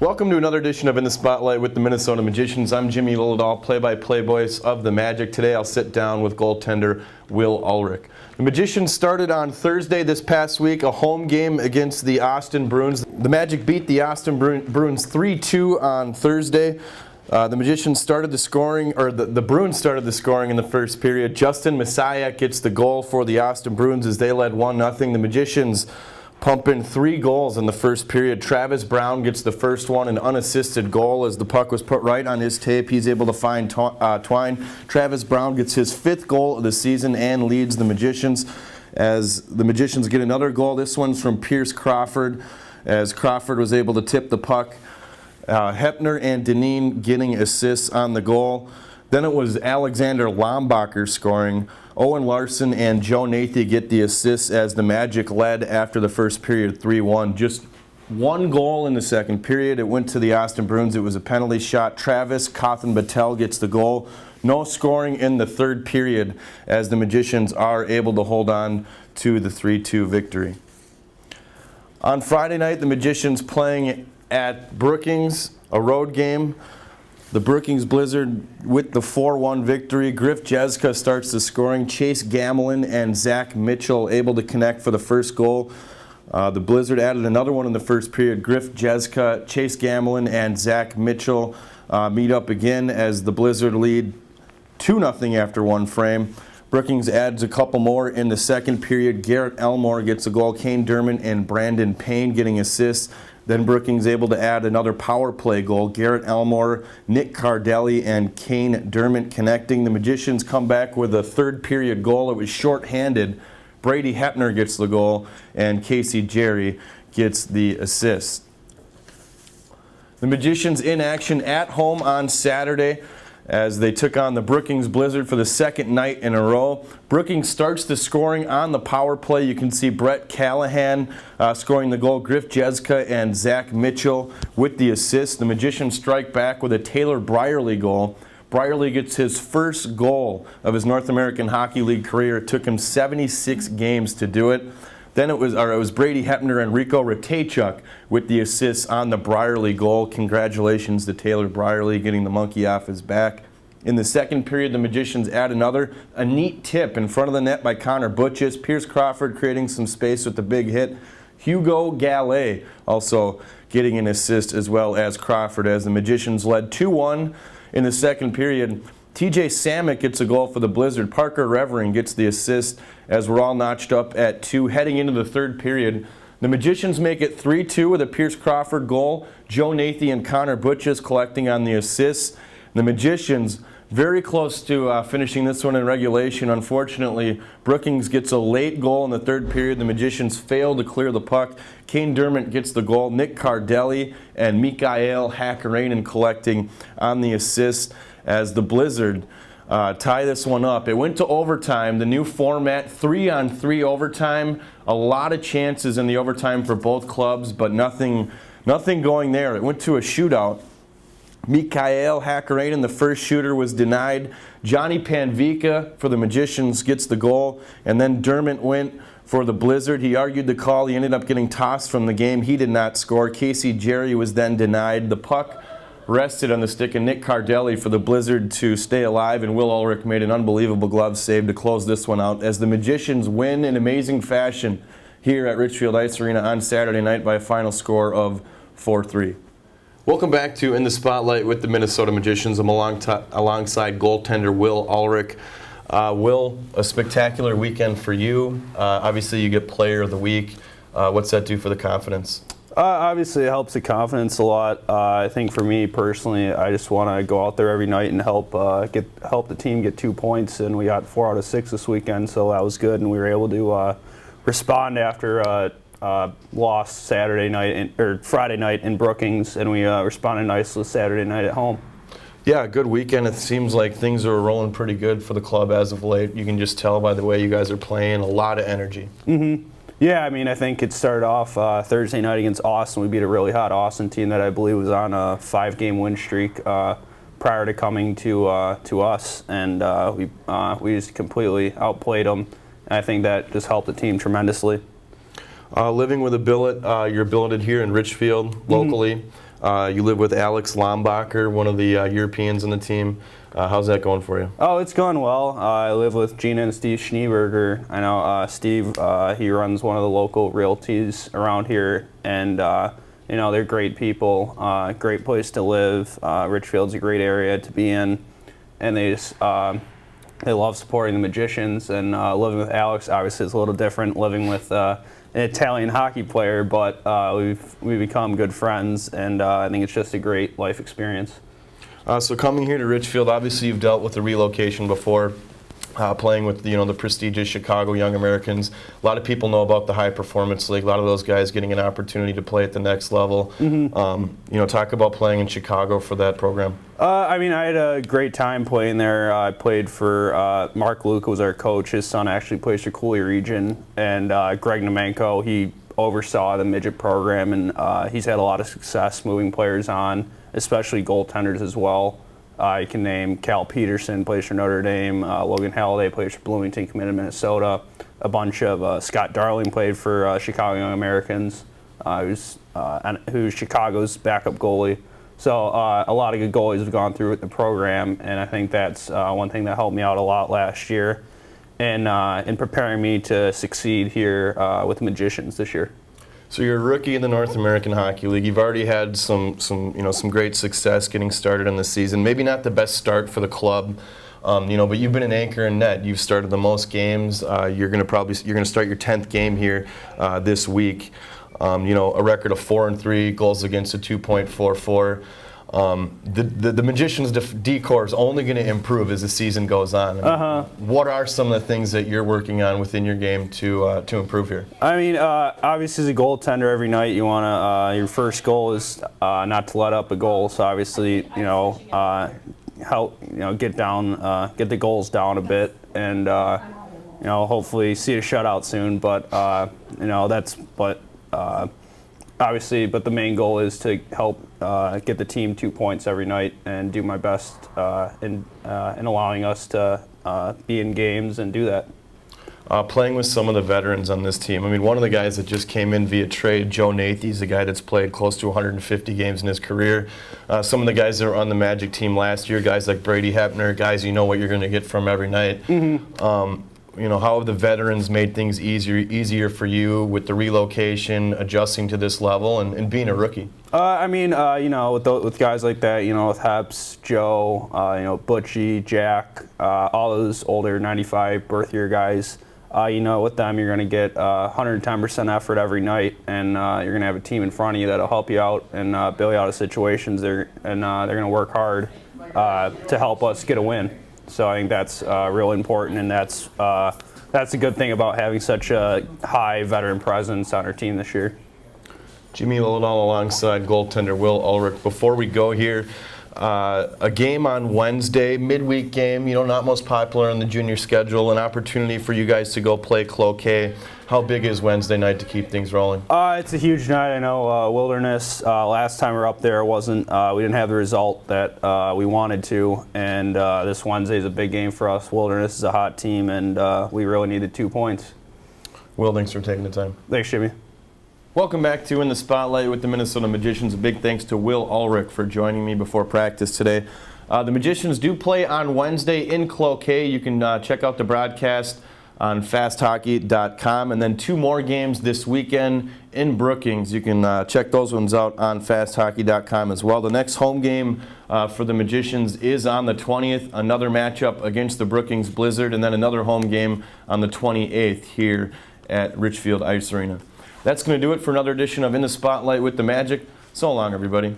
Welcome to another edition of In the Spotlight with the Minnesota Magicians. I'm Jimmy Lillidahl, play-by-play voice of the Magic. Today I'll sit down with goaltender Will Ulrich. The Magicians started on Thursday this past week, a home game against the Austin Bruins. The Magic beat the Austin Bruins 3-2 on Thursday. The Magicians started the scoring, or the Bruins started the scoring in the first period. Justin Messiah gets the goal for the Austin Bruins as they led 1-0. The Magicians pump in 3 goals in the first period. Travis Brown gets the first one, an unassisted goal as the puck was put right on his tape. He's able to find Twine. Travis Brown gets his 5th goal of the season and leads the Magicians as the Magicians get another goal. This one's from Pierce Crawford as Crawford was able to tip the puck. Hepner and Dineen getting assists on the goal. Then it was Alexander Lombacher scoring. Owen Larson and Joe Nathy get the assists as the Magic led after the first period 3-1. Just 1 goal in the second period. It went to the Austin Bruins. It was a penalty shot. Travis Cawthon-Battel gets the goal. No scoring in the third period as the Magicians are able to hold on to the 3-2 victory. On Friday night, the Magicians playing at Brookings, a road game. The Brookings Blizzard with the 4-1 victory. Griff Jeska starts the scoring. Chase Gamelin and Zach Mitchell able to connect for the first goal. The Blizzard added another one in the first period. Griff Jeska, Chase Gamelin, and Zach Mitchell meet up again as the Blizzard lead 2-0 after 1 frame. Brookings adds a couple more in the second period. Garrett Elmore gets a goal. Kane Dermott and Brandon Payne getting assists. Then Brookings able to add another power play goal. Garrett Elmore, Nick Cardelli, and Kane Dermott connecting. The Magicians come back with a third period goal. It was shorthanded. Brady Hepner gets the goal, and Casey Jerry gets the assist. The Magicians in action at home on Saturday as they took on the Brookings Blizzard for the second night in a row. Brookings starts the scoring on the power play. You can see Brett Callahan scoring the goal, Griff Jeska and Zach Mitchell with the assist. The Magicians strike back with a Taylor Brierly goal. Brierly gets his first goal of his North American Hockey League career. It took him 76 games to do it. Then it was Brady Hepner and Rico Rataychuk with the assists on the Brierly goal. Congratulations to Taylor Brierly getting the monkey off his back. In the second period, the Magicians add a neat tip in front of the net by Connor Butchis. Pierce Crawford creating some space with the big hit. Hugo Gallet also getting an assist as well as Crawford as the Magicians led 2-1 in the second period. TJ Samek gets a goal for the Blizzard. Parker Revering gets the assist as we're all notched up at 2 heading into the third period. The Magicians make it 3-2 with a Pierce Crawford goal. Joe Nathy and Connor Butchis collecting on the assists. The Magicians very close to finishing this one in regulation. Unfortunately, Brookings gets a late goal in the third period. The Magicians fail to clear the puck. Kane Dermott gets the goal. Nick Cardelli and Mikael Hakkarainen collecting on the assist as the Blizzard tie this one up. It went to overtime. The new format, 3-on-3 overtime. A lot of chances in the overtime for both clubs, but nothing going there. It went to a shootout. Mikael Hakkarainen, the first shooter, was denied. Johnny Panvika for the Magicians gets the goal, and then Dermott went for the Blizzard. He argued the call. He ended up getting tossed from the game. He did not score. Casey Jerry was then denied. The puck rested on the stick of Nick Cardelli for the Blizzard to stay alive, and Will Ulrich made an unbelievable glove save to close this one out as the Magicians win in amazing fashion here at Richfield Ice Arena on Saturday night by a final score of 4-3. Welcome back to In the Spotlight with the Minnesota Magicians. I'm alongside goaltender Will Ulrich. Will, a spectacular weekend for you. Obviously, you get Player of the Week. What's that do for the confidence? Obviously, it helps the confidence a lot. I think for me personally, I just want to go out there every night and help the team get 2 points. And we got 4 out of 6 this weekend, so that was good. And we were able to respond after loss Saturday night or Friday night in Brookings, and we responded nicely Saturday night at home. Yeah, good weekend. It seems like things are rolling pretty good for the club as of late. You can just tell by the way you guys are playing, a lot of energy. Mm-hmm. Yeah, I mean, I think it started off Thursday night against Austin. We beat a really hot Austin team that I believe was on a 5-game win streak prior to coming to us, and we just completely outplayed them. And I think that just helped the team tremendously. Living with a billet, you're billeted here in Richfield locally. You live with Alex Lombacher, one of the Europeans on the team. How's that going for you? Oh, it's going well. I live with Gina and Steve Schneeberger. I know Steve, he runs one of the local realties around here, and they're great people, great place to live. Richfield's a great area to be in, and they love supporting the Magicians. And living with Alex, obviously, is a little different. Living with an Italian hockey player, but we've become good friends, and I think it's just a great life experience. So coming here to Richfield, obviously you've dealt with the relocation before, playing with the prestigious Chicago Young Americans. A lot of people know about the High Performance League. A lot of those guys getting an opportunity to play at the next level. Talk about playing in Chicago for that program. I had a great time playing there. I played for Mark Luke, was our coach. His son actually plays for Cooley Region, and Greg Nemenko, he oversaw the midget program, and he's had a lot of success moving players on, especially goaltenders as well. You can name Cal Peterson, plays for Notre Dame. Logan Halliday plays for Bloomington, committed to Minnesota. A bunch of Scott Darling played for Chicago Young Americans, who's Chicago's backup goalie. So a lot of good goalies have gone through with the program, and I think that's one thing that helped me out a lot last year, and in preparing me to succeed here with the Magicians this year. So you're a rookie in the North American Hockey League. You've already had some great success getting started in the season. Maybe not the best start for the club, but you've been an anchor in net. You've started the most games. You're going to start your 10th game here this week. A record of 4-3, goals against a 2.44. The Magicians' decor is only going to improve as the season goes on. What are some of the things that you're working on within your game to improve here? Obviously, as a goaltender, every night you want to. Your first goal is not to let up a goal. So obviously, help get the goals down a bit, and hopefully see a shutout soon. But obviously, but the main goal is to help get the team 2 points every night and do my best in allowing us to be in games and do that. Playing with some of the veterans on this team. One of the guys that just came in via trade, Joe Nathy's a guy that's played close to 150 games in his career. Some of the guys that were on the Magic team last year, guys like Brady Hepner, guys you know what you're going to get from every night. How have the veterans made things easier for you with the relocation, adjusting to this level, and being a rookie? With guys like that, with Heps, Joe, Butchie, Jack, all those older 95 birth year guys, with them you're going to get 110% effort every night, and you're going to have a team in front of you that'll help you out and bail you out of situations. They're going to work hard to help us get a win. So I think that's real important, and that's a good thing about having such a high veteran presence on our team this year. Jimmy Lillidahl alongside goaltender Will Ulrich. Before we go here, a game on Wednesday, midweek game, not most popular on the junior schedule, an opportunity for you guys to go play Cloquet. How big is Wednesday night to keep things rolling? It's a huge night. I know Wilderness, last time we were up there, we didn't have the result that we wanted to, and this Wednesday is a big game for us. Wilderness is a hot team, and we really needed 2 points. Will, thanks for taking the time. Thanks, Jimmy. Welcome back to In the Spotlight with the Minnesota Magicians. A big thanks to Will Ulrich for joining me before practice today. The Magicians do play on Wednesday in Cloquet. You can check out the broadcast on fasthockey.com, and then 2 more games this weekend in Brookings. You can check those ones out on fasthockey.com as well. The next home game for the Magicians is on the 20th, another matchup against the Brookings Blizzard, and then another home game on the 28th here at Richfield Ice Arena. That's going to do it for another edition of In the Spotlight with the Magic. So long, everybody.